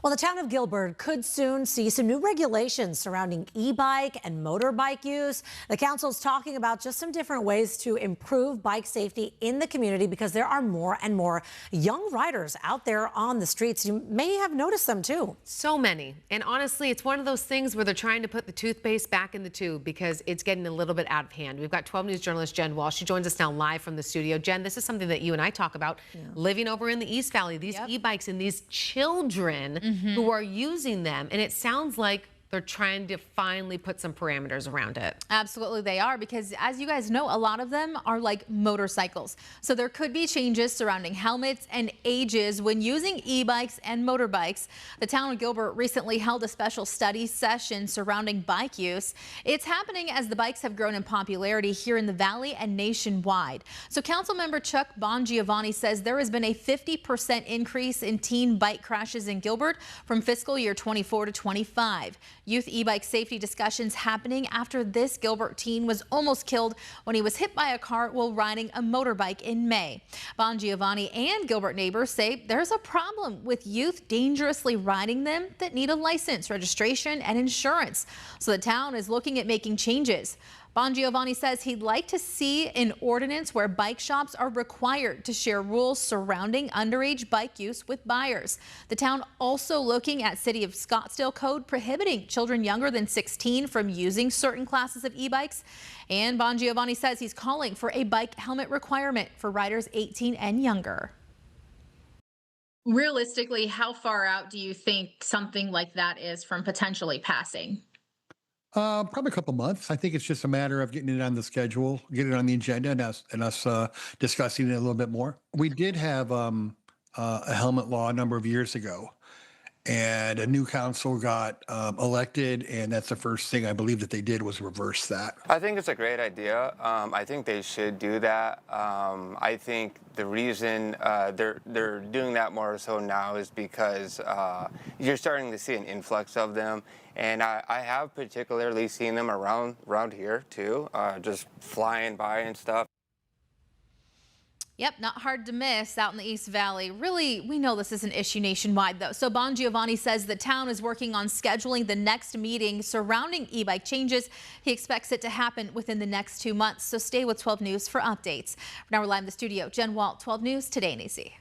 Well, the town of Gilbert could soon see some new regulations surrounding e-bike and motorbike use. The council's talking about just some different ways to improve bike safety in the community because there are more and more young riders out there on the streets. You may have noticed them too. So many. And honestly, it's one of those things where they're trying to put the toothpaste back in the tube because it's getting a little bit out of hand. We've got 12 News journalist Jen Walsh. She joins us now live from the studio. Jen, this is something that you and I talk about living over in the East Valley, these e-bikes and these children who are using them. And it sounds like they're trying to finally put some parameters around it. Absolutely they are, because as you guys know, a lot of them are like motorcycles. So there could be changes surrounding helmets and ages when using e-bikes and motorbikes. The town of Gilbert recently held a special study session surrounding bike use. It's happening as the bikes have grown in popularity here in the valley and nationwide. So Councilmember Chuck Bongiovanni says there has been a 50% increase in teen bike crashes in Gilbert from fiscal year 24 to 25. Youth e-bike safety discussions happening after this Gilbert teen was almost killed when he was hit by a car while riding a motorbike in May. Bongiovanni and Gilbert neighbors say there's a problem with youth dangerously riding them that need a license, registration, and insurance. So the town is looking at making changes. Bongiovanni says he'd like to see an ordinance where bike shops are required to share rules surrounding underage bike use with buyers. The town also looking at City of Scottsdale code prohibiting children younger than 16 from using certain classes of e-bikes. And Bongiovanni says he's calling for a bike helmet requirement for riders 18 and younger. Realistically, how far out do you think something like that is from potentially passing? Probably a couple months. I think it's just a matter of getting it on the schedule, getting it on the agenda, and us discussing it a little bit more. We did have a helmet law a number of years ago, and a new council got elected, and that's the first thing I believe that they did was reverse that. I think it's a great idea. I think they should do that. I think the reason they're doing that more so now is because you're starting to see an influx of them, and I have particularly seen them around here too, just flying by and stuff. Yep, not hard to miss out in the East Valley. Really, we know this is an issue nationwide, though. So Bongiovanni says the town is working on scheduling the next meeting surrounding e-bike changes. He expects it to happen within the next 2 months. So stay with 12 News for updates. Now we're live in the studio. Jen Walt, 12 News, Today in AC.